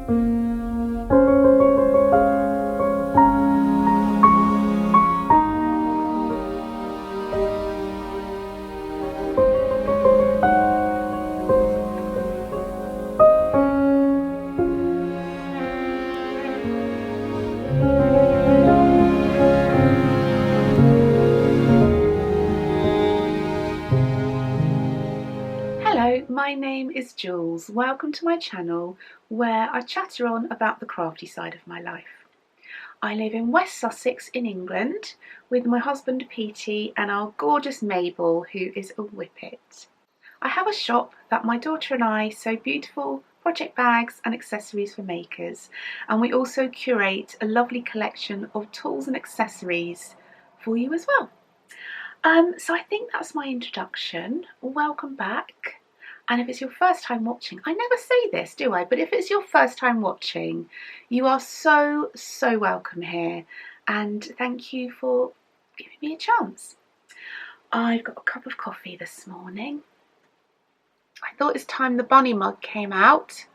Hello, my name is Jules. Welcome to my channel where I chatter on about the crafty side of my life. I live in West Sussex in England with my husband Petey and our gorgeous Mabel, who is a whippet. I have a shop that my daughter and I sew beautiful project bags and accessories for makers, and we also curate a lovely collection of tools and accessories for you as well. So I think that's my introduction. Welcome back. And if it's your first time watching, I never say this, do I? But if it's your first time watching, you are so welcome here. And thank you for giving me a chance. I've got a cup of coffee this morning. I thought it's time the bunny mug came out.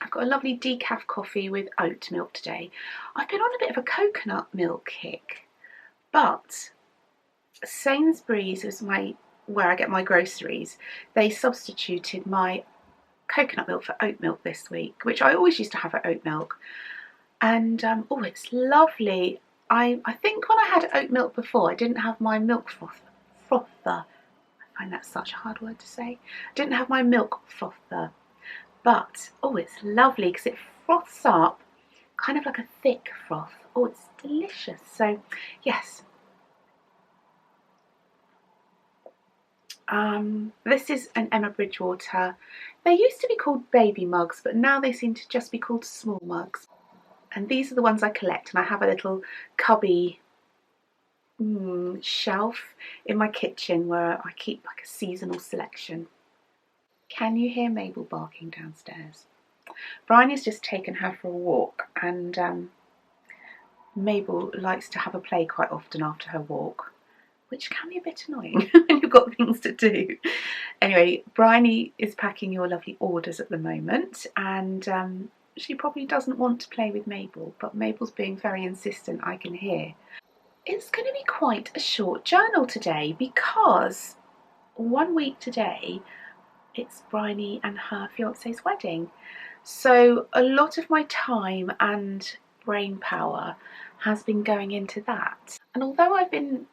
I've got a lovely decaf coffee with oat milk today. I've been on a bit of a coconut milk kick, but Sainsbury's is where I get my groceries. They substituted my coconut milk for oat milk this week, which I always used to have at oat milk. And oh, it's lovely. I think when I had oat milk before, I didn't have my milk frother. I find that such a hard word to say. I didn't have my milk frother. But oh, it's lovely because it froths up kind of like a thick froth. Oh, it's delicious. So yes. This is an Emma Bridgewater. They used to be called baby mugs, but now they seem to just be called small mugs. And these are the ones I collect, and I have a little cubby shelf in my kitchen where I keep like a seasonal selection. Can you hear Mabel barking downstairs? Bryony's just taken her for a walk, and Mabel likes to have a play quite often after her walk, which can be a bit annoying when you've got things to do. Anyway, Bryony is packing your lovely orders at the moment, and she probably doesn't want to play with Mabel, but Mabel's being very insistent, I can hear. It's going to be quite a short journal today because 1 week today it's Bryony and her fiance's wedding. So a lot of my time and brain power has been going into that. And although I've been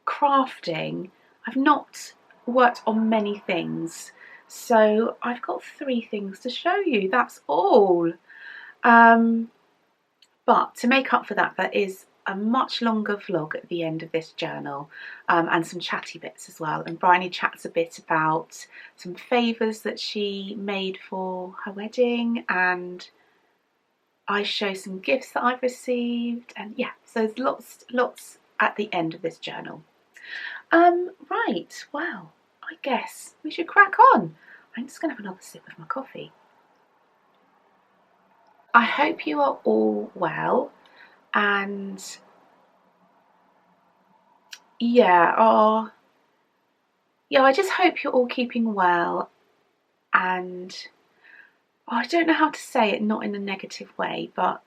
crafting, I've not worked on many things, so I've got 3 things to show you, that's all. But to make up for that, there is a much longer vlog at the end of this journal, and some chatty bits as well. And Bryony chats a bit about some favours that she made for her wedding, and I show some gifts that I've received, and yeah, so there's lots at the end of this journal. Right, well, I guess we should crack on. I'm just going to have another sip of my coffee. I hope you are all well, and yeah, I just hope you're all keeping well, and I don't know how to say it, not in a negative way, but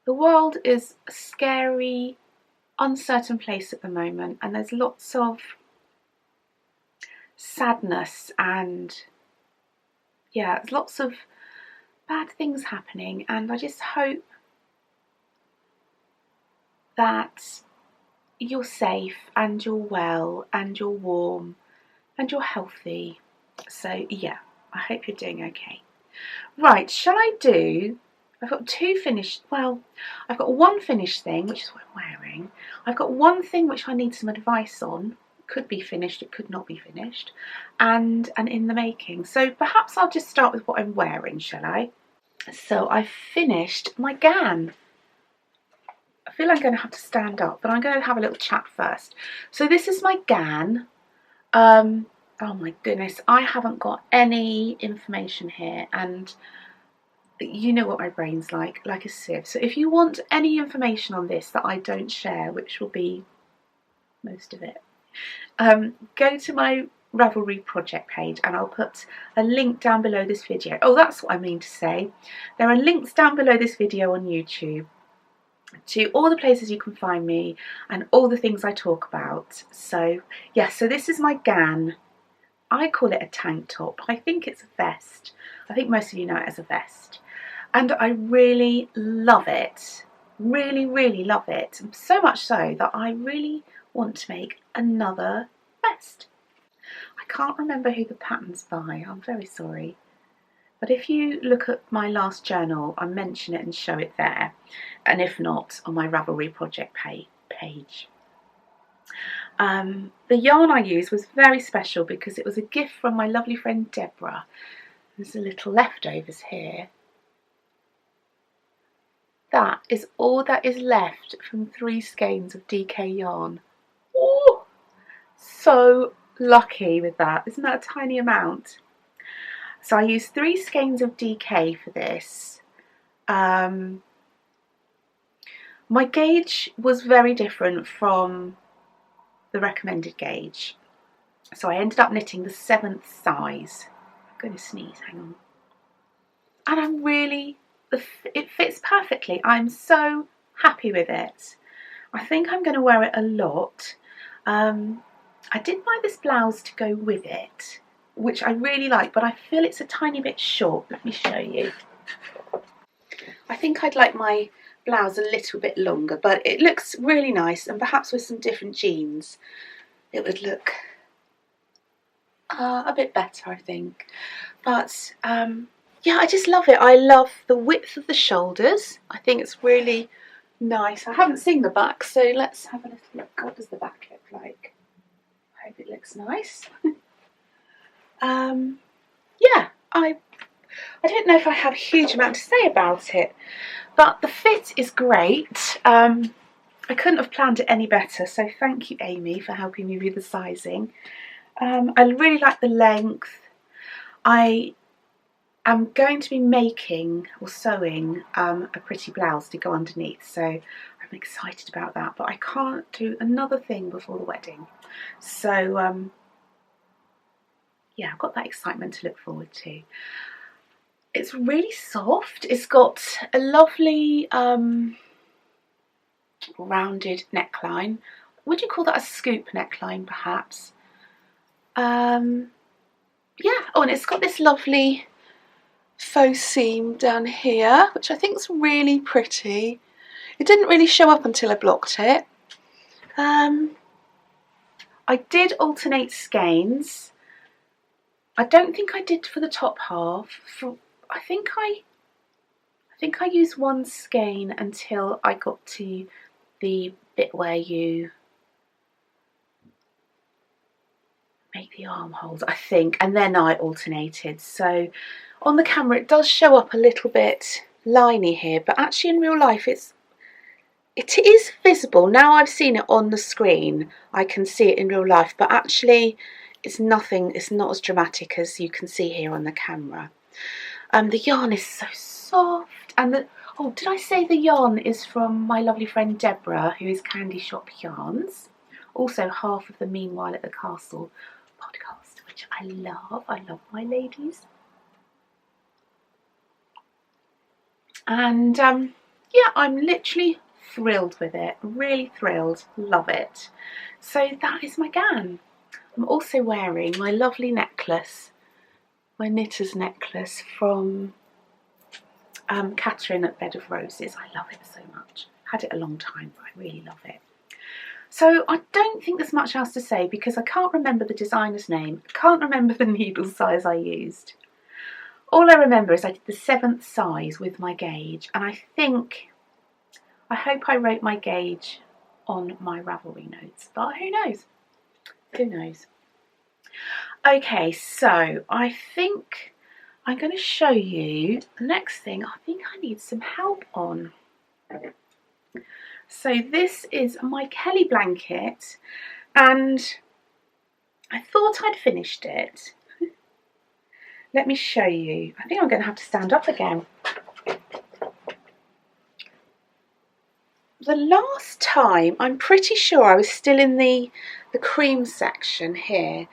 the world is a scary, uncertain place at the moment, and there's lots of sadness and yeah, there's lots of bad things happening, and I just hope that you're safe and you're well and you're warm and you're healthy. So yeah, I hope you're doing okay. Right, shall I do, I've got 2 finished, well, I've got 1 finished thing, which is what I'm wearing. I've got 1 thing which I need some advice on. It could be finished, it could not be finished, and in the making. So perhaps I'll just start with what I'm wearing, shall I? So I've finished my gown. I feel I'm going to have to stand up, but I'm going to have a little chat first. So this is my gown. Oh my goodness, I haven't got any information here, and you know what my brain's like a sieve. So if you want any information on this that I don't share, which will be most of it, go to my Ravelry project page, and I'll put a link down below this video. Oh, that's what I mean to say. There are links down below this video on YouTube to all the places you can find me and all the things I talk about. So yeah, so this is my gown. I call it a tank top. I think it's a vest. I think most of you know it as a vest. And I really love it. Really, really love it. So much so that I really want to make another vest. I can't remember who the pattern's by. I'm very sorry. But if you look at my last journal, I mention it and show it there. And if not, on my Ravelry project page. The yarn I used was very special because it was a gift from my lovely friend Deborah. There's a little leftovers here. That is all that is left from 3 skeins of DK yarn. Oh, so lucky with that. Isn't that a tiny amount? So I used 3 skeins of DK for this. My gauge was very different from the recommended gauge. So I ended up knitting the 7th size. I'm going to sneeze, hang on. And I'm really, it fits perfectly. I'm so happy with it. I think I'm going to wear it a lot. I did buy this blouse to go with it, which I really like, but I feel it's a tiny bit short. Let me show you. I think I'd like my blouse a little bit longer, but it looks really nice, and perhaps with some different jeans it would look a bit better, I think. But yeah, I just love it. I love the width of the shoulders. I think it's really nice. I haven't seen the back, so let's have a little look. What does the back look like? I hope it looks nice. Yeah, I don't know if I have a huge amount to say about it, but the fit is great. I couldn't have planned it any better, so thank you, Amy, for helping me with the sizing. I really like the length. I am going to be making or sewing a pretty blouse to go underneath, so I'm excited about that, but I can't do another thing before the wedding. So yeah, I've got that excitement to look forward to. It's really soft. It's got a lovely rounded neckline. Would you call that a scoop neckline, perhaps? Yeah, oh, and it's got this lovely faux seam down here, which I think is really pretty. It didn't really show up until I blocked it. I did alternate skeins. I don't think I did for the top half. I think I used 1 skein until I got to the bit where you make the armholes, I think, and then I alternated. So on the camera it does show up a little bit liney here, but actually in real life it is visible. Now I've seen it on the screen, I can see it in real life, but actually it's not as dramatic as you can see here on the camera. The yarn is so soft, and oh, did I say the yarn is from my lovely friend Deborah, who is Candy Shop Yarns, also half of the Meanwhile at the Castle podcast, which I love. I love my ladies. And yeah, I'm literally thrilled with it, really thrilled, love it. So that is my gown. I'm also wearing my lovely necklace, my knitter's necklace from Catherine at Bed of Roses. I love it so much. Had it a long time, but I really love it. So I don't think there's much else to say because I can't remember the designer's name. I can't remember the needle size I used. All I remember is I did the 7th size with my gauge, and I hope I wrote my gauge on my Ravelry notes, but who knows? Who knows? Okay, so I think I'm going to show you the next thing. I think I need some help on. So this is my Kelly blanket, and I thought I'd finished it. Let me show you. I think I'm going to have to stand up again. The last time, I'm pretty sure I was still in the cream section here.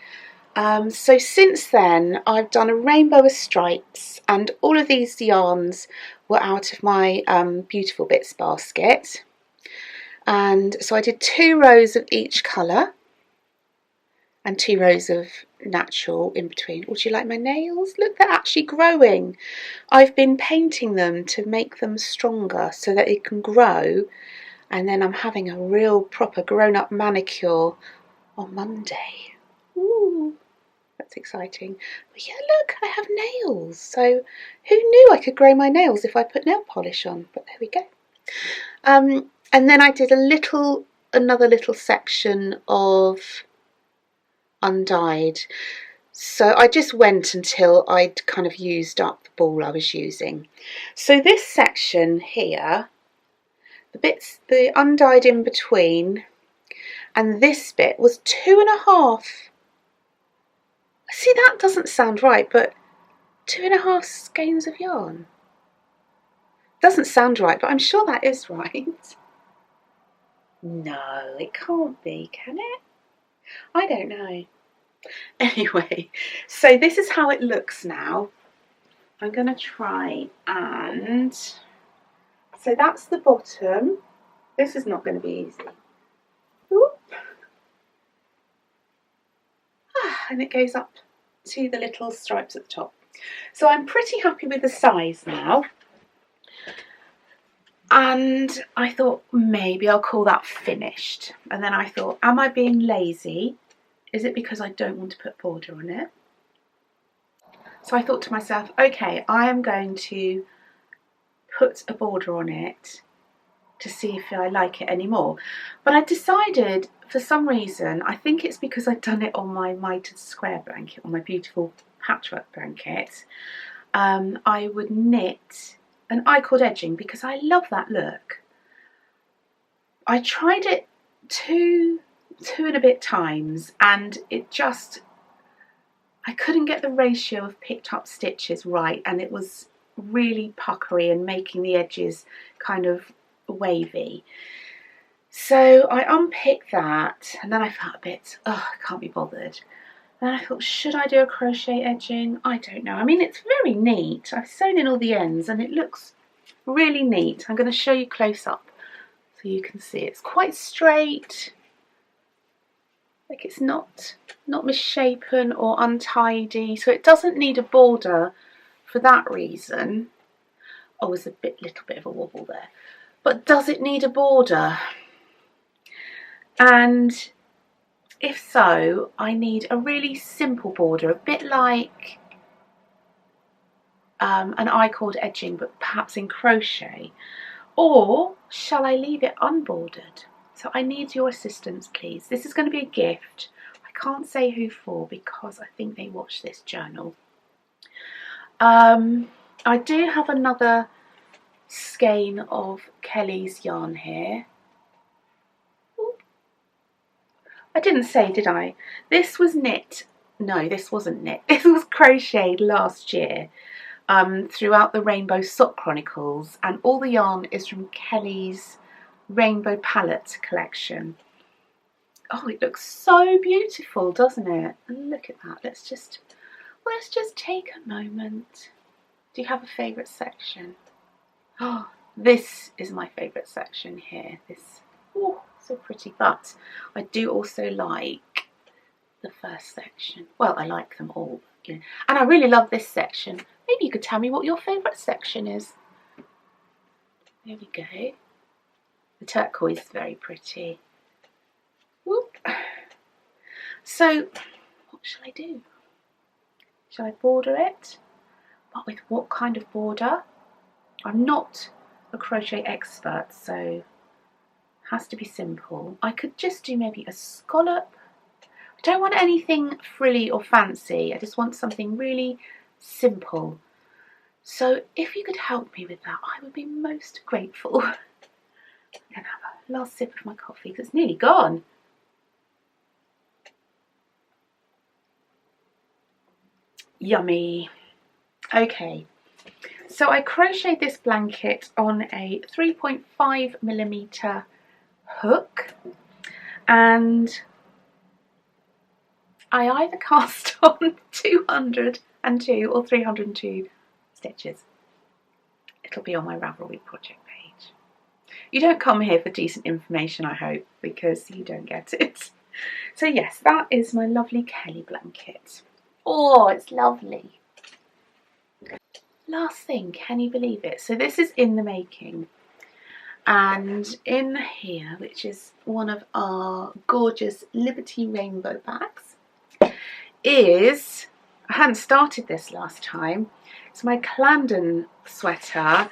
So since then I've done a rainbow of stripes, and all of these yarns were out of my Beautiful Bits basket. And so I did 2 rows of each colour and 2 rows of natural in between. Would you like my nails? Look, they're actually growing. I've been painting them to make them stronger so that it can grow, and then I'm having a real proper grown-up manicure on Monday. Ooh, that's exciting. But yeah, look, I have nails. So who knew I could grow my nails if I put nail polish on? But there we go. And then I did another little section of undyed. So I just went until I'd kind of used up the ball I was using. So this section here, the undyed in between, and this bit was 2.5. See, that doesn't sound right, but 2.5 skeins of yarn. Doesn't sound right, but I'm sure that is right. No, it can't be, can it? I don't know. Anyway, so this is how it looks now. I'm going to try and... So that's the bottom. This is not going to be easy. Oop. And it goes up to the little stripes at the top. So I'm pretty happy with the size now. And I thought maybe I'll call that finished. And then I thought, am I being lazy? Is it because I don't want to put border on it? So I thought to myself, okay, I am going to put a border on it to see if I like it anymore. But I decided, for some reason, I think it's because I'd done it on my mitered square blanket, on my beautiful patchwork blanket, I would knit an I-cord edging because I love that look. I tried it two and a bit times, and it just, I couldn't get the ratio of picked up stitches right, and it was really puckery and making the edges kind of wavy. So I unpicked that, and then I felt a bit, oh, I can't be bothered. Then I thought, should I do a crochet edging? I don't know. I mean, it's very neat. I've sewn in all the ends and it looks really neat. I'm going to show you close up so you can see. It's quite straight. Like, it's not misshapen or untidy, so it doesn't need a border for that reason. Oh, there's a little bit of a wobble there. But does it need a border? And if so, I need a really simple border, a bit like an I-cord edging, but perhaps in crochet. Or shall I leave it unbordered? So I need your assistance, please. This is going to be a gift. I can't say who for because I think they watch this journal. I do have another skein of Kelly's yarn here. Ooh. I didn't say, did I? This was knit. No, this wasn't knit. This was crocheted last year throughout the Rainbow Sock Chronicles, and all the yarn is from Kelly's Rainbow Palette collection. Oh, it looks so beautiful, doesn't it? And look at that. Let's just take a moment. Do you have a favourite section? Oh, this is my favourite section here. This, oh, so pretty. But I do also like the first section. Well, I like them all, you know. And I really love this section. Maybe you could tell me what your favourite section is. There we go. The turquoise is very pretty. Whoop. So, what shall I do? Shall I border it? But with what kind of border? I'm not a crochet expert, so it has to be simple. I could just do maybe a scallop. I don't want anything frilly or fancy. I just want something really simple. So if you could help me with that, I would be most grateful. I'm going to have a last sip of my coffee because it's nearly gone. Yummy. Okay, so I crocheted this blanket on a 3.5mm hook, and I either cast on 202 or 302 stitches. It'll be on my Ravelry project page. You don't come here for decent information, I hope, because you don't get it. So yes, that is my lovely Kelly blanket. Oh, it's lovely. Last thing, can you believe it? So this is in the making. And in here, which is one of our gorgeous Liberty Rainbow bags, is, I hadn't started this last time, it's my Clarendon sweater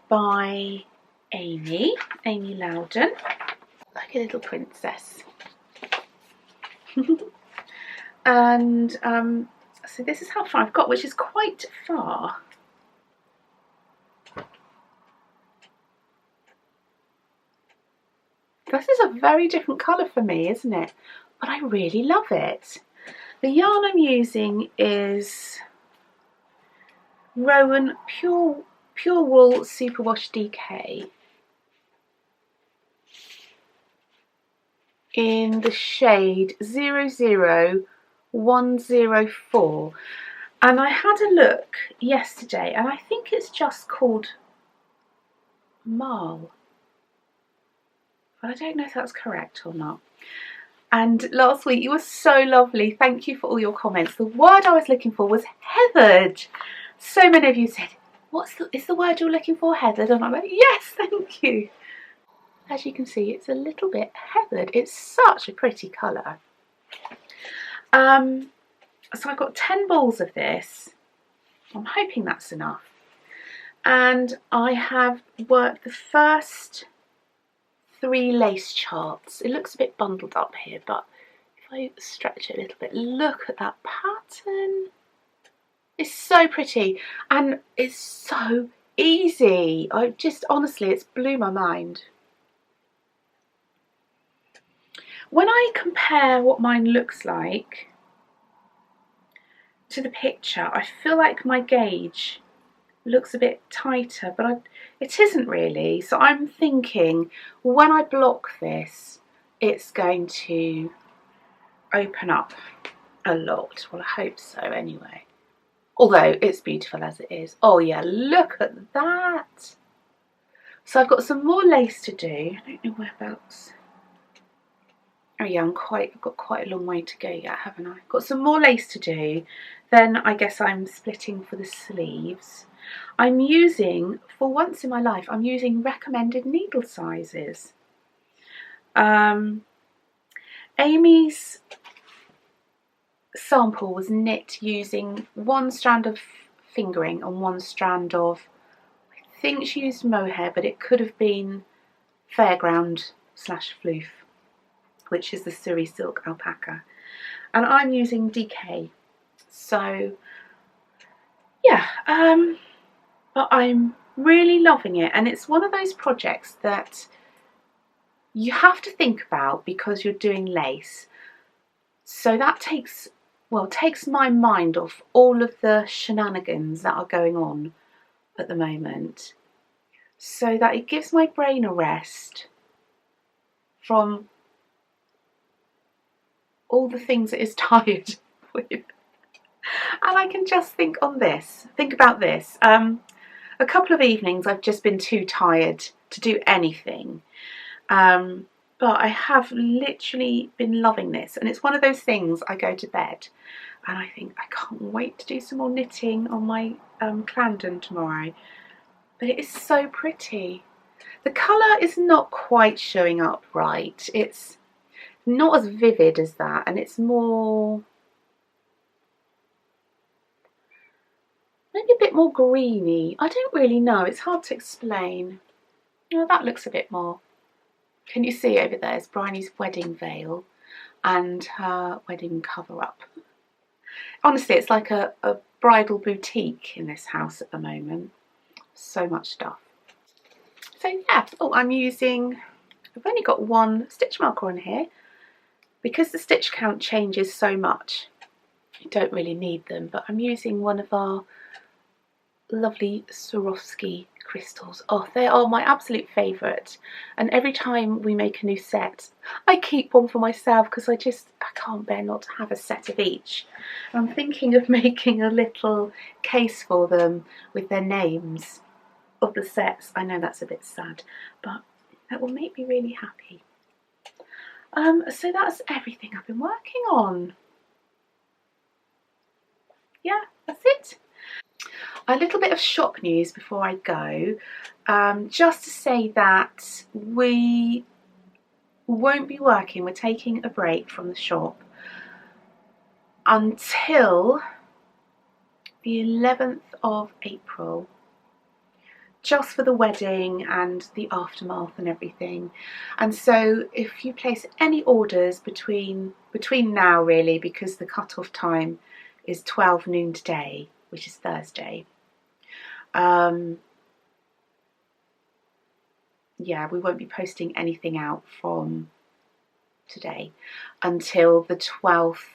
by Amy Loudon, like a little princess. And so this is how far I've got, which is quite far. This is a very different colour for me, isn't it? But I really love it. The yarn I'm using is Rowan Pure Wool Superwash DK in the shade 00104. And I had a look yesterday, and I think it's just called Marl. But I don't know if that's correct or not. And last week, you were so lovely. Thank you for all your comments. The word I was looking for was heathered. So many of you said, is the word you're looking for heathered? And I'm like, yes, thank you. As you can see, it's a little bit heathered. It's such a pretty colour. So I've got 10 balls of this. I'm hoping that's enough. And I have worked the first 3 lace charts. It looks a bit bundled up here, but if I stretch it a little bit, look at that pattern. It's so pretty and it's so easy. Honestly, it's blew my mind. When I compare what mine looks like to the picture, I feel like my gauge looks a bit tighter, but it isn't really. So I'm thinking when I block this, it's going to open up a lot. Well, I hope so anyway. Although it's beautiful as it is. Oh yeah, look at that. So I've got some more lace to do. I don't know whereabouts. Oh yeah, I've got quite a long way to go yet, haven't I? Got some more lace to do. Then I guess I'm splitting for the sleeves. I'm using, for once in my life, I'm using recommended needle sizes. Amy's sample was knit using 1 strand of fingering and 1 strand of, I think she used mohair, but it could have been fairground/floof, which is the Surrey silk alpaca. And I'm using DK. So yeah, but I'm really loving it, and it's one of those projects that you have to think about because you're doing lace. So that takes my mind off all of the shenanigans that are going on at the moment, so that it gives my brain a rest from all the things it is tired with. And I can just think about this. A couple of evenings I've just been too tired to do anything. But I have literally been loving this. And it's one of those things, I go to bed and I think, I can't wait to do some more knitting on my Clarendon tomorrow. But it is so pretty. The colour is not quite showing up right. It's not as vivid as that, and it's more, maybe a bit more greeny. I don't really know, it's hard to explain. Oh, that looks a bit more. Can you see over there is Bryony's wedding veil and her wedding cover-up. Honestly, it's like a bridal boutique in this house at the moment. So much stuff. So yeah, I'm using, I've only got 1 stitch marker on here because the stitch count changes so much. You don't really need them, but I'm using one of our lovely Swarovski crystals. Oh, they are my absolute favourite, and every time we make a new set I keep one for myself because I can't bear not to have a set of each. I'm thinking of making a little case for them with their names of the sets. I know that's a bit sad, but that will make me really happy. So that's everything I've been working on. Yeah, that's it. A little bit of shop news before I go, just to say that we won't be working, we're taking a break from the shop until the 11th of April, just for the wedding and the aftermath and everything. And so if you place any orders between now really, because the cut-off time is 12 noon today, which is Thursday, yeah, we won't be posting anything out from today until the 12th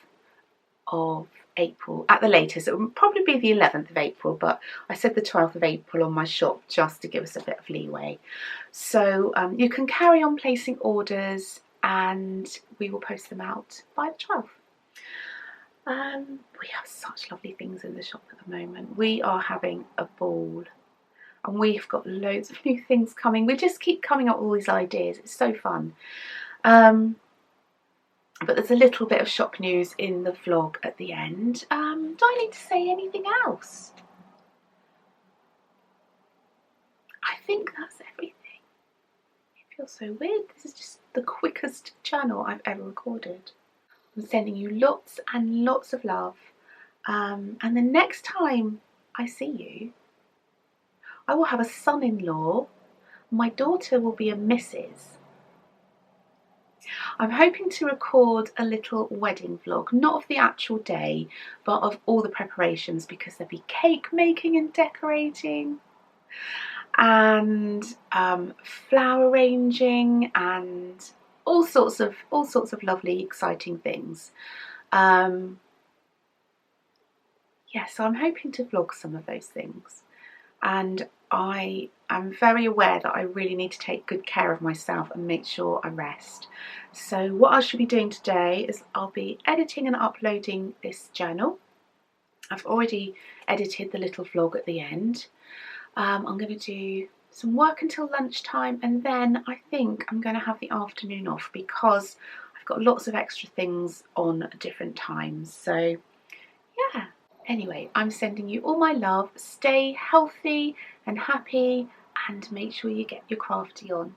of April at the latest. It will probably be the 11th of April, but I said the 12th of April on my shop just to give us a bit of leeway. So you can carry on placing orders and we will post them out by the 12th. We have such lovely things in the shop at the moment. We are having a ball. And we've got loads of new things coming. We just keep coming up with all these ideas. It's so fun. But there's a little bit of shop news in the vlog at the end. Do I need to say anything else? I think that's everything. It feels so weird. This is just the quickest channel I've ever recorded. I'm sending you lots and lots of love. And the next time I see you, I will have a son-in-law. My daughter will be a Mrs. I'm hoping to record a little wedding vlog, not of the actual day, but of all the preparations, because there'll be cake making and decorating, and flower arranging, and all sorts of lovely, exciting things. Yeah, so I'm hoping to vlog some of those things. And I am very aware that I really need to take good care of myself and make sure I rest. So what I should be doing today is I'll be editing and uploading this journal. I've already edited the little vlog at the end. I'm going to do some work until lunchtime, and then I think I'm going to have the afternoon off because I've got lots of extra things on at different times. So yeah. Anyway, I'm sending you all my love. Stay healthy and happy, and make sure you get your crafty on.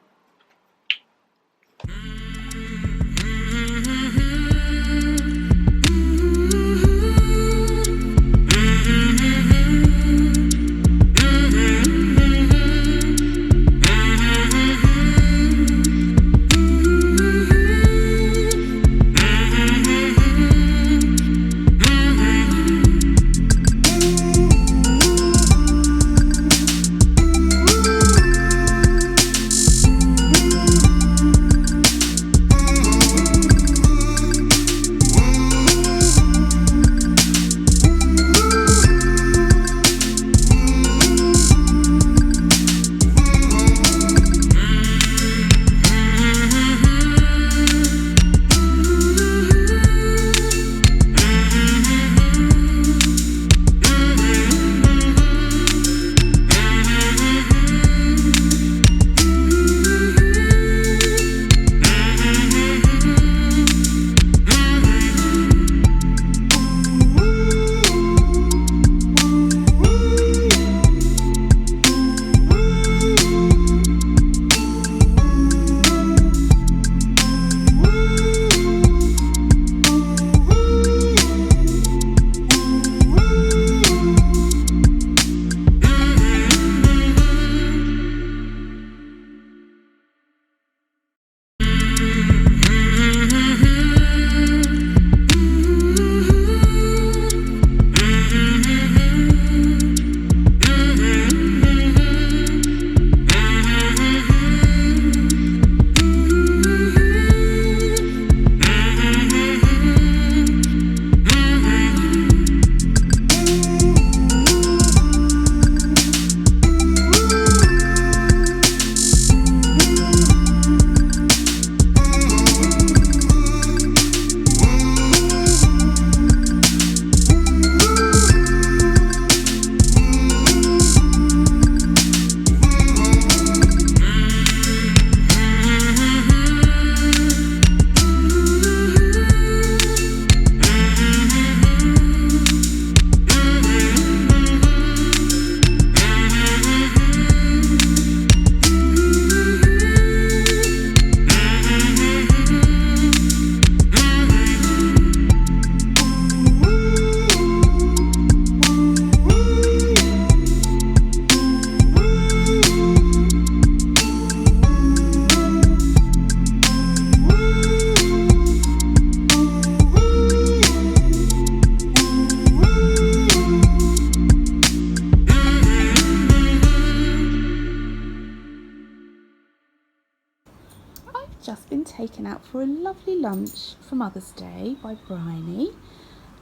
just been taken out for a lovely lunch for Mother's Day by Bryony,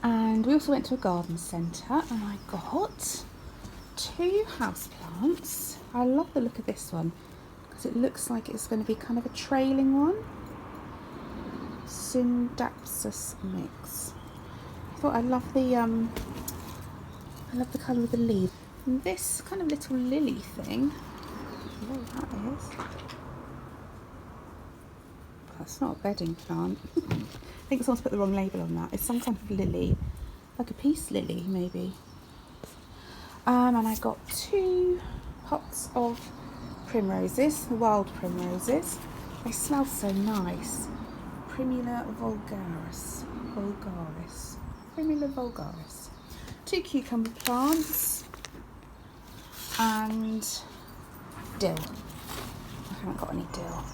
and we also went to a garden centre, and I got 2 houseplants. I love the look of this one because it looks like it's going to be kind of a trailing one. Syndapsus mix. I thought I love the colour of the leaf. And this kind of little lily thing, I don't know what that is. That's not a bedding plant. I think someone's put the wrong label on that. It's some kind of lily, like a peace lily maybe. And I got 2 pots of primroses, the wild primroses. They smell so nice. Primula vulgaris. Primula vulgaris. 2 cucumber plants and dill. I haven't got any dill.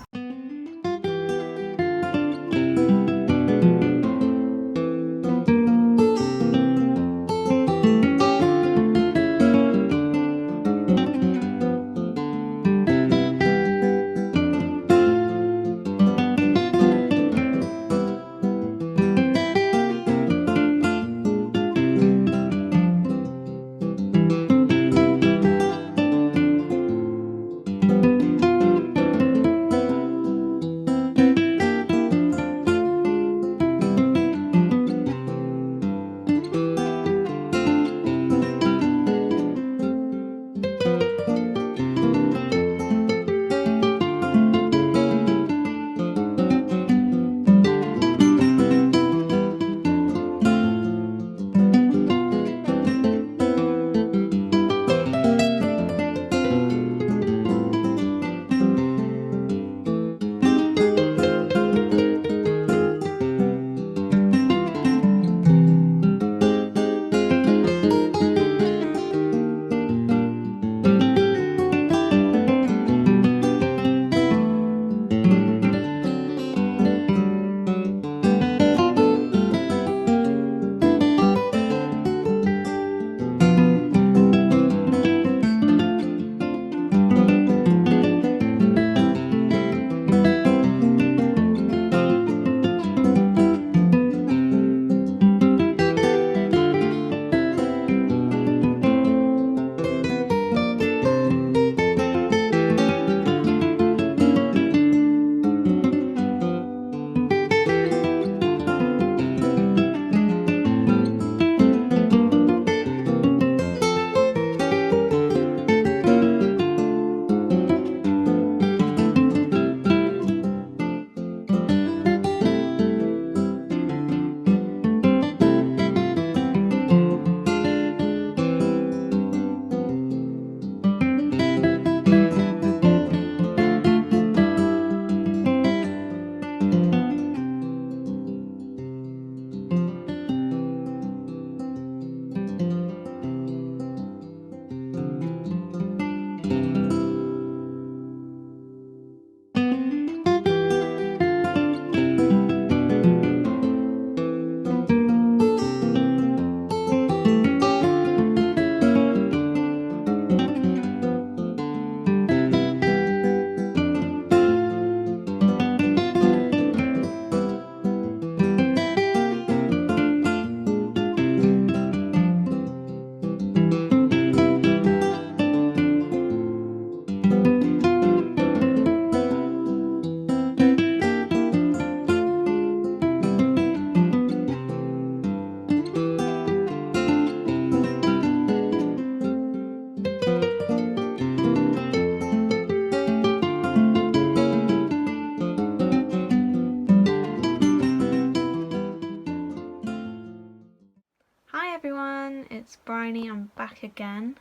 It's Bryony. I'm back again.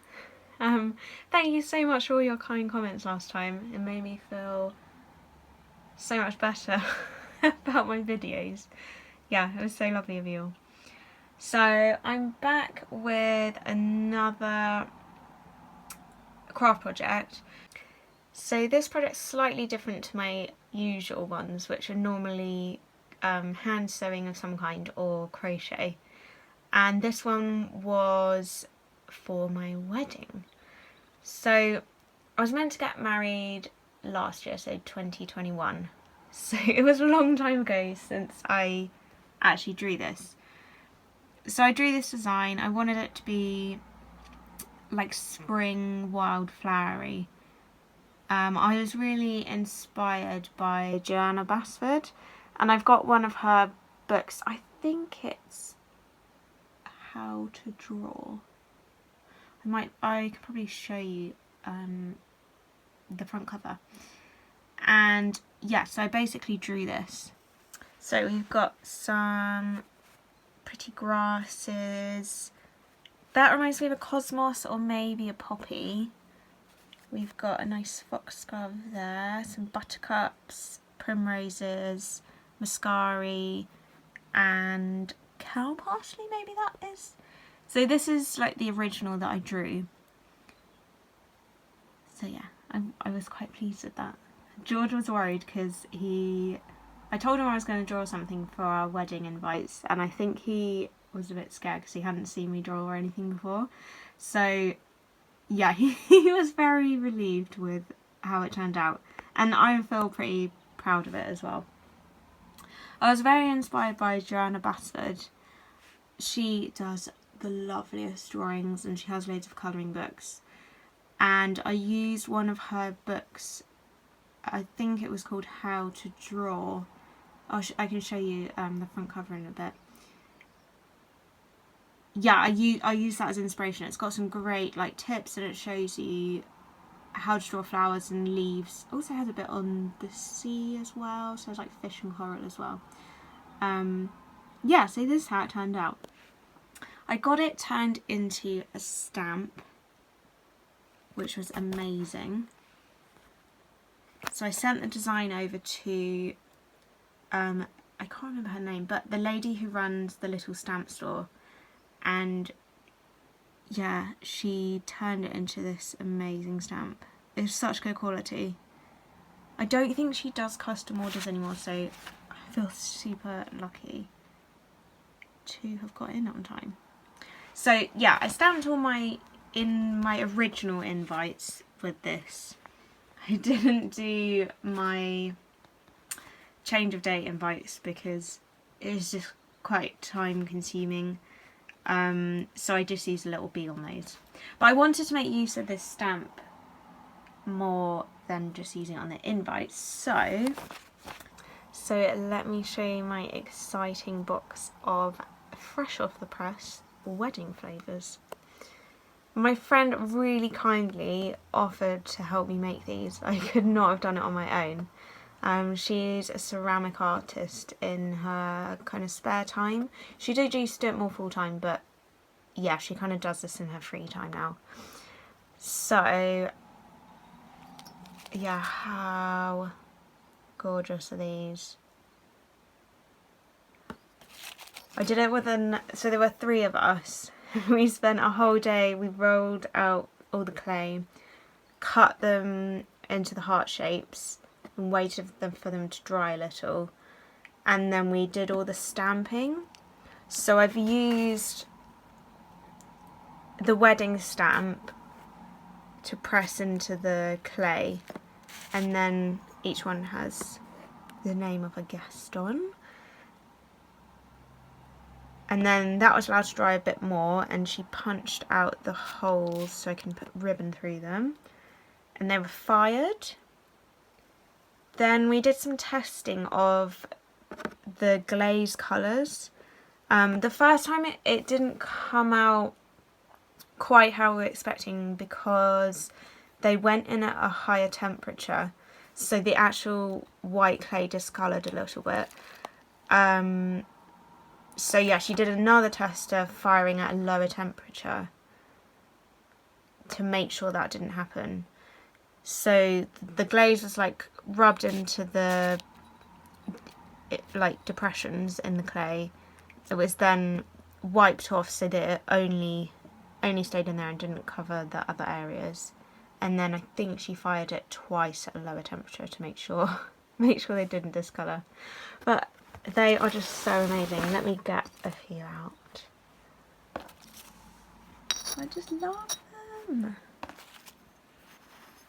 Thank you so much for all your kind comments last time. It made me feel so much better about my videos. Yeah, it was so lovely of you all. So I'm back with another craft project. So this project's slightly different to my usual ones, which are normally hand sewing of some kind or crochet. And this one was for my wedding. So I was meant to get married last year, so 2021. So it was a long time ago since I actually drew this. So I drew this design. I wanted it to be like spring wildflowery. I was really inspired by Joanna Basford, and I've got one of her books. I think it's How to Draw. I could probably show you the front cover. And yeah, so I basically drew this. So we've got some pretty grasses. That reminds me of a cosmos or maybe a poppy. We've got a nice foxglove there, some buttercups, primroses, muscari, and cow parsley, maybe that is. So this is like the original that I drew. So yeah, I was quite pleased with that. George was worried because I told him I was going to draw something for our wedding invites, and I think he was a bit scared because he hadn't seen me draw or anything before. So yeah, he was very relieved with how it turned out, and I feel pretty proud of it as well. I was very inspired by Joanna Basford. She does the loveliest drawings and she has loads of colouring books, and I used one of her books. I think it was called How to Draw. I can show you the front cover in a bit. Yeah, I use that as inspiration. It's got some great like tips, and it shows you how to draw flowers and leaves. Also has a bit on the sea as well, so there's like fish and coral as well. Yeah, so this is how it turned out. I got it turned into a stamp, which was amazing. So I sent the design over to I can't remember her name, but the lady who runs the little stamp store. And yeah, she turned it into this amazing stamp. It's such good quality. I don't think she does custom orders anymore, so I feel super lucky to have got in on time. So yeah, I stamped all my original invites with this. I didn't do my change of date invites because it was just quite time consuming. So I just used a little bee on those. But I wanted to make use of this stamp more than just using it on the invites. So let me show you my exciting box of fresh off the press wedding flavours. My friend really kindly offered to help me make these. I could not have done it on my own. She's a ceramic artist in her kind of spare time. She used to do it more full time, but yeah, she kind of does this in her free time now. So yeah, how gorgeous are these? I did it with so there were 3 of us. We spent a whole day, we rolled out all the clay, cut them into the heart shapes, and waited for them to dry a little, and then we did all the stamping. So I've used the wedding stamp to press into the clay, and then each one has the name of a guest on. And then that was allowed to dry a bit more, and she punched out the holes so I can put ribbon through them, and they were fired. Then we did some testing of the glaze colours. The first time it didn't come out quite how we were expecting because they went in at a higher temperature, so the actual white clay discoloured a little bit. So yeah, she did another test of firing at a lower temperature to make sure that didn't happen. So the glaze was like rubbed into the like depressions in the clay. It was then wiped off so that it only stayed in there and didn't cover the other areas. And then I think she fired it twice at a lower temperature to make sure they didn't discolour. But they are just so amazing. Let me get a few out. I just love them.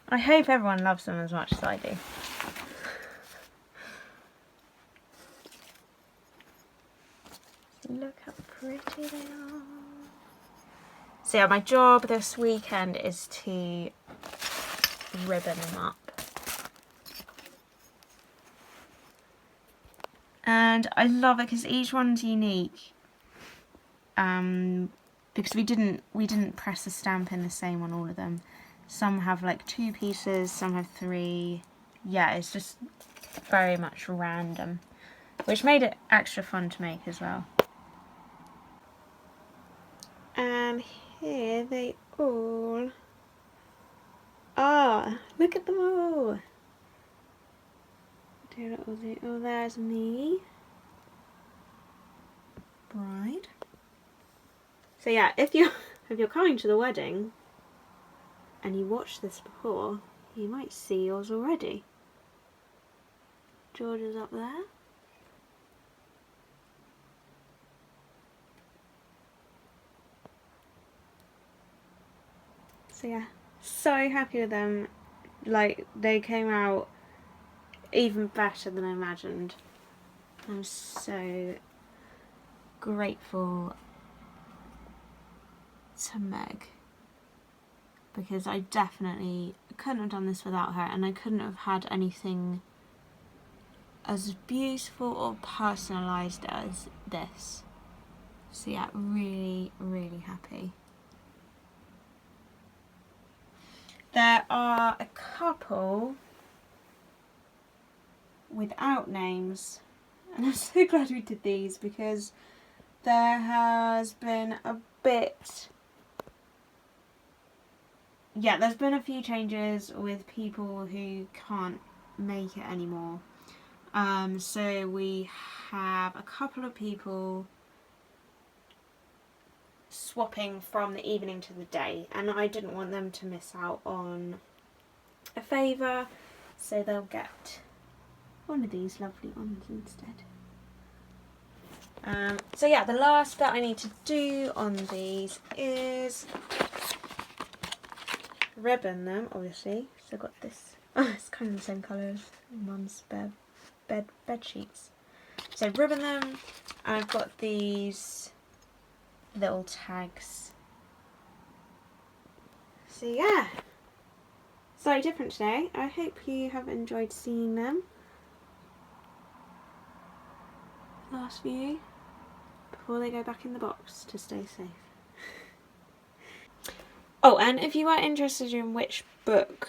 I hope everyone loves them as much as I do. So yeah, my job this weekend is to ribbon them up. And I love it because each one's unique. Because we didn't press a stamp in the same on all of them. Some have like 2 pieces, some have 3. Yeah, it's just very much random, which made it extra fun to make as well. And here they all are. Look at them all. Oh, there's me, bride. So yeah, if you're coming to the wedding and you watched this before, you might see yours already. George is up there. So yeah, so happy with them. Like, they came out even better than I imagined. I'm so grateful to Meg, because I definitely couldn't have done this without her, and I couldn't have had anything as beautiful or personalised as this. So yeah, really, really happy. There are a couple without names, and I'm so glad we did these because there has been a bit... Yeah, there's been a few changes with people who can't make it anymore. So we have a couple of people swapping from the evening to the day, and I didn't want them to miss out on a favour, so they'll get one of these lovely ones instead. So yeah, the last bit I need to do on these is ribbon them, obviously. So I've got this. Oh, it's kind of the same colour as Mum's bed sheets. So ribbon them, and I've got these little tags. So yeah, slightly different today. I hope you have enjoyed seeing them. Last few before they go back in the box to stay safe. Oh, and if you are interested in which book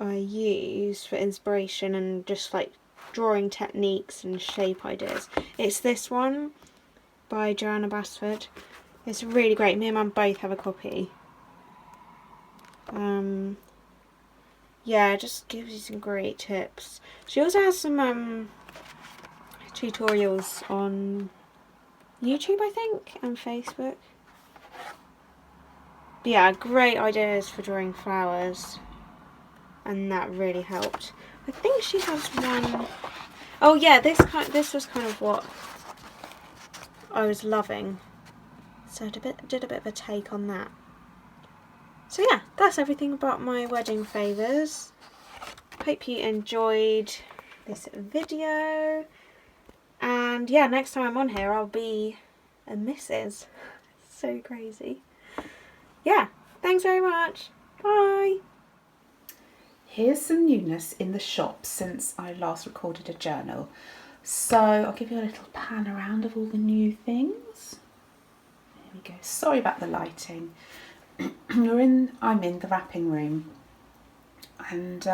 I use for inspiration and just like drawing techniques and shape ideas, it's this one by Joanna Basford. It's really great. Me and Mum both have a copy. Yeah, it just gives you some great tips. She also has some tutorials on YouTube, I think, and Facebook. But yeah, great ideas for drawing flowers, and that really helped. I think she has one. Oh yeah, this was kind of what I was loving, so I did a bit of a take on that. So yeah, that's everything about my wedding favours. Hope you enjoyed this video, and yeah, next time I'm on here I'll be a Mrs. So crazy. Yeah, thanks very much. Bye. Here's some newness in the shop since I last recorded a journal. So I'll give you a little pan around of all the new things. There we go. Sorry about the lighting. I'm in the wrapping room, and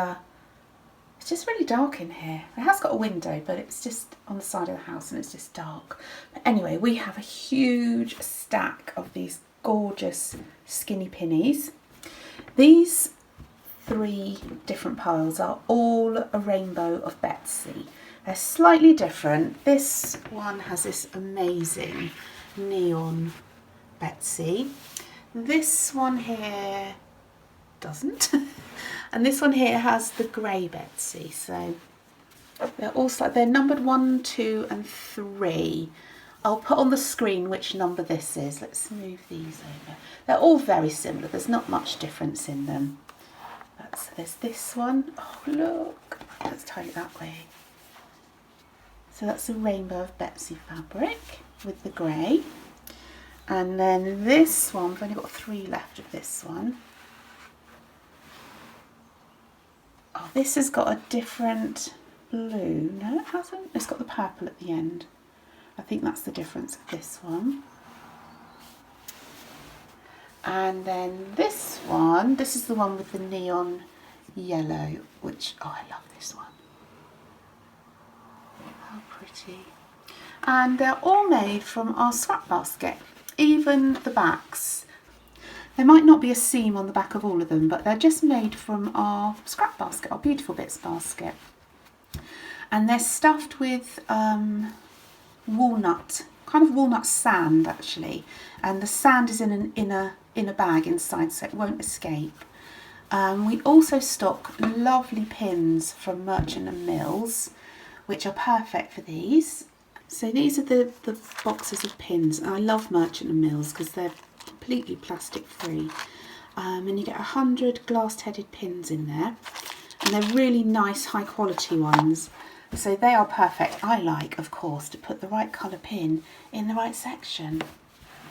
it's just really dark in here. It has got a window, but it's just on the side of the house and it's just dark. But anyway, we have a huge stack of these gorgeous skinny pinnies. These 3 different piles are all a rainbow of Betsy. They're slightly different. This one has this amazing neon Betsy. This one here doesn't. And this one here has the grey Betsy. So they're numbered 1, 2 and 3. I'll put on the screen which number this is. Let's move these over. They're all very similar. There's not much difference in them. So there's this one. Oh look, let's tie it that way. So that's a rainbow of Betsy fabric with the grey. And then this one, I've only got 3 left of this one. Oh, this has got a different blue. No, it hasn't. It's got the purple at the end. I think that's the difference of this one. And then this one, this is the one with the neon yellow, which, oh, I love this one. How pretty. And they're all made from our scrap basket, even the backs. There might not be a seam on the back of all of them, but they're just made from our scrap basket, our Beautiful Bits basket. And they're stuffed with walnut, kind of walnut sand actually. And the sand is in an inner bag inside, so it won't escape. We also stock lovely pins from Merchant & Mills, which are perfect for these. So these are the boxes of pins. I love Merchant & Mills because they're completely plastic free. And you get 100 glass-headed pins in there. And they're really nice, high quality ones. So they are perfect. I like, of course, to put the right colour pin in the right section.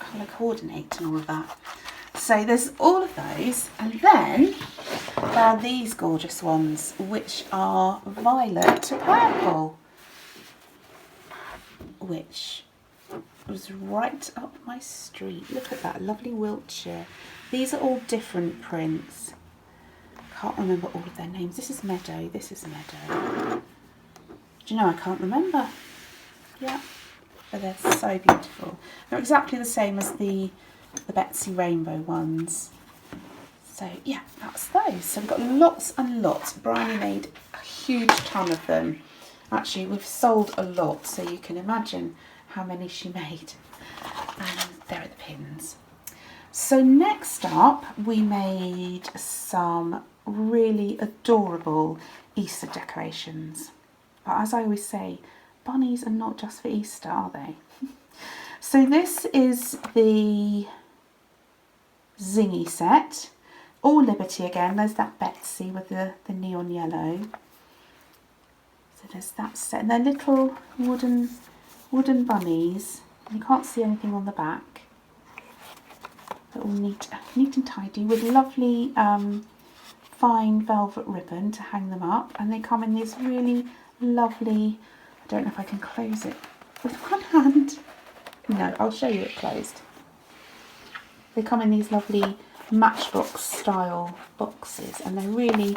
Colour coordinate and all of that. So there's all of those. And then there are these gorgeous ones, which are violet to purple, which was right up my street. Look at that, lovely Wiltshire. These are all different prints. Can't remember all of their names. This is Meadow, this is Meadow. Do you know, I can't remember. Yeah, but they're so beautiful. They're exactly the same as the Betsy Rainbow ones. So yeah, that's those. So we've got lots and lots. Bryony made a huge ton of them. Actually, we've sold a lot, so you can imagine how many she made. And there are the pins. So next up, we made some really adorable Easter decorations. But as I always say, bunnies are not just for Easter, are they? So this is the Zingy set. All Liberty again. There's that Betsy with the neon yellow. So there's that set. And they're little wooden bunnies. You can't see anything on the back. They're all neat and tidy with lovely fine velvet ribbon to hang them up. And they come in these really lovely, I don't know if I can close it with one hand. No, I'll show you it closed. They come in these lovely matchbox style boxes, and they're really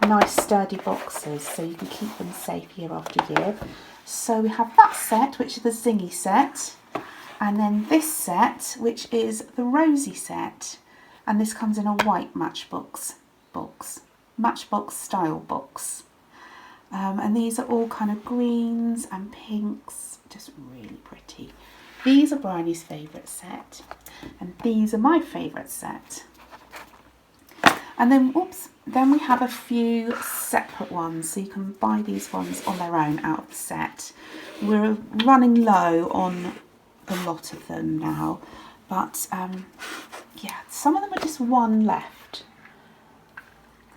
nice sturdy boxes, so you can keep them safe year after year. So we have that set, which is the Zingy set, and then this set, which is the Rosy set, and this comes in a white matchbox style box. And these are all kind of greens and pinks, just really pretty. These are Bryony's favourite set, and these are my favourite set. And then, then we have a few separate ones, so you can buy these ones on their own out of the set. We're running low on a lot of them now, but yeah, some of them are just one left.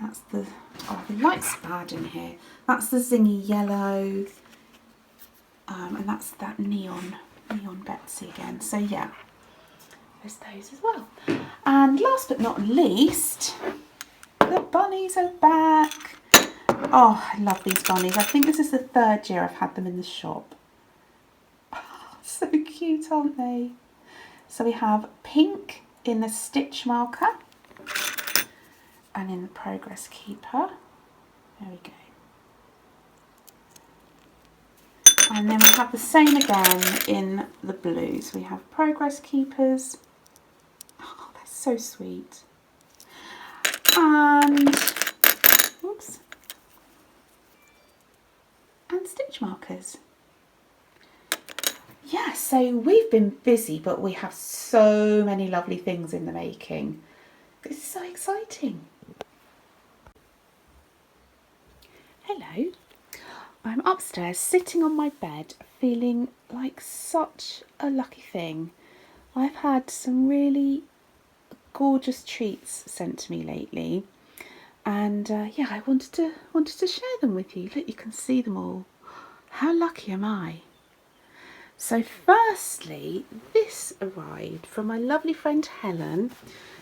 That's the, oh, the light's bad in here. That's the Zingy yellow, and that's that neon Betsy again. So yeah, there's those as well. And last but not least, the bunnies are back. Oh, I love these bunnies. I think this is the 3rd year I've had them in the shop. Oh, so cute, aren't they? So we have pink in the stitch marker and in the progress keeper. There we go. And then we have the same again in the blues. We have progress keepers. Oh, they're so sweet. And, oops, and stitch markers. Yeah, so we've been busy, but we have so many lovely things in the making. This is so exciting. Hello. I'm upstairs sitting on my bed feeling like such a lucky thing. I've had some really gorgeous treats sent to me lately, and yeah, I wanted to share them with you. Look, you can see them all. How lucky am I? So firstly, this arrived from my lovely friend Helen.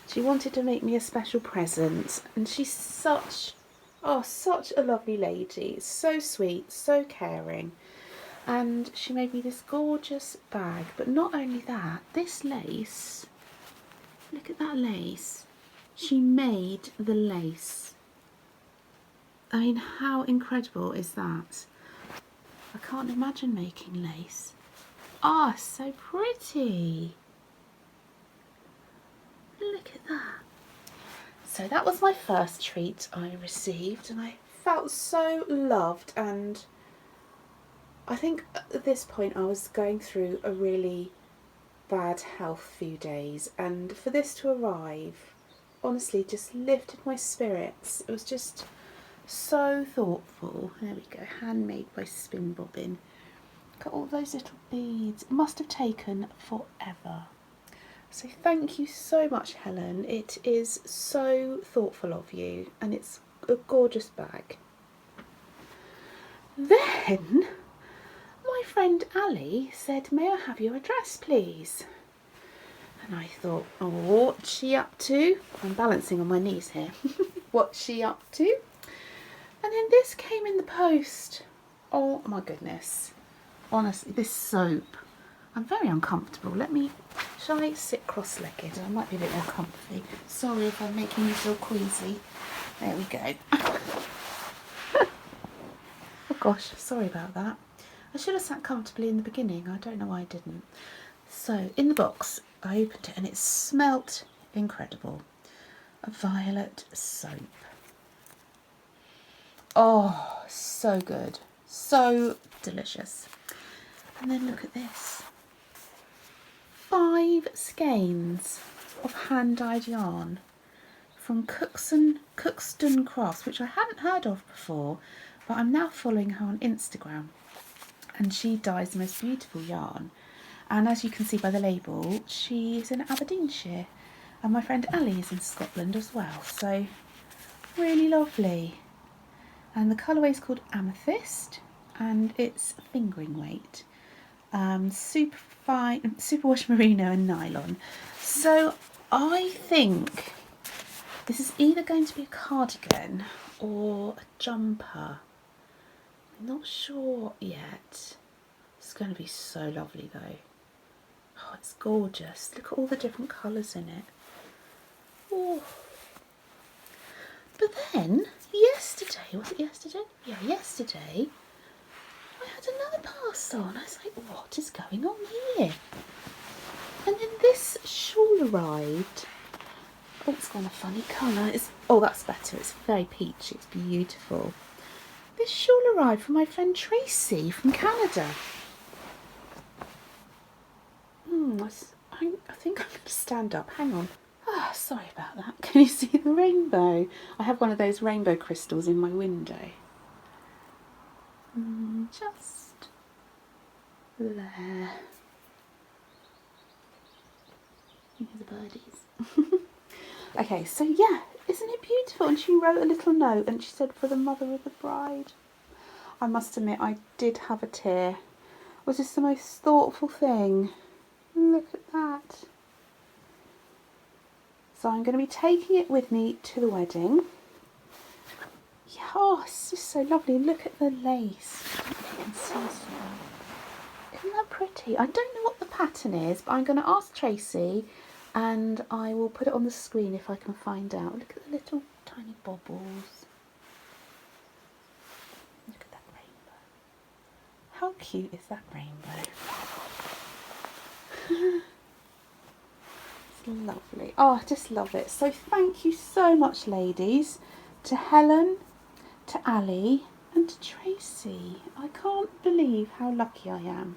She wanted to make me a special present, and she's such a lovely lady. So sweet, so caring. And she made me this gorgeous bag, but not only that, this lace, look at that lace. She made the lace. I mean, how incredible is that? I can't imagine making lace. Ah, so pretty. Look at that. So that was my first treat I received, and I felt so loved. And I think at this point I was going through a really bad health few days, and for this to arrive honestly just lifted my spirits. It was just so thoughtful. There we go, handmade by Spin Bobbin. Got all those little beads. It must have taken forever. So thank you so much, Helen. It is so thoughtful of you, and it's a gorgeous bag. Then my friend Ali said, may I have your address please? And I thought, oh, what's she up to? I'm balancing on my knees here. What's she up to? And then this came in the post. Oh my goodness. Honestly, this soap. I'm very uncomfortable. Shall I sit cross-legged? I might be a bit more comfy. Sorry if I'm making you feel queasy. There we go. Oh gosh, sorry about that. I should have sat comfortably in the beginning. I don't know why I didn't. So, in the box, I opened it and it smelt incredible. A violet soap. Oh, so good. So delicious. And then look at this. 5 skeins of hand-dyed yarn from Cookston Crafts, which I hadn't heard of before, but I'm now following her on Instagram. And she dyes the most beautiful yarn. And as you can see by the label, she's in Aberdeenshire. And my friend Ali is in Scotland as well. So, really lovely. And the colourway is called Amethyst. And it's fingering weight. Super fine, superwash merino and nylon. So, I think this is either going to be a cardigan or a jumper. Not sure yet. It's going to be so lovely though. Oh, it's gorgeous. Look at all the different colours in it. Oh. But then, yesterday, was it yesterday? Yeah, yesterday, I had another parcel and I was like, what is going on here? And then this shawl arrived. Oh, it's got a funny colour. Oh, that's better. It's very peachy. It's beautiful. This shawl arrived from my friend Tracy from Canada. I think I'm going to stand up. Hang on. Ah, sorry about that. Can you see the rainbow? I have one of those rainbow crystals in my window. Just there. Here's the birdies. Okay, so yeah, isn't it beautiful? And she wrote a little note and she said, for the mother of the bride. I must admit, I did have a tear. Was this the most thoughtful thing? Look at that. So I'm going to be taking it with me to the wedding. Yeah, oh, it's just so lovely. Look at the lace. You can see as well. Isn't that pretty? I don't know what the pattern is, but I'm going to ask Tracy and I will put it on the screen if I can find out. Look at the little tiny bobbles. Look at that rainbow. How cute is that rainbow? It's lovely. Oh, I just love it. So thank you so much, ladies, to Helen, to Ali and to Tracy. I can't believe how lucky I am.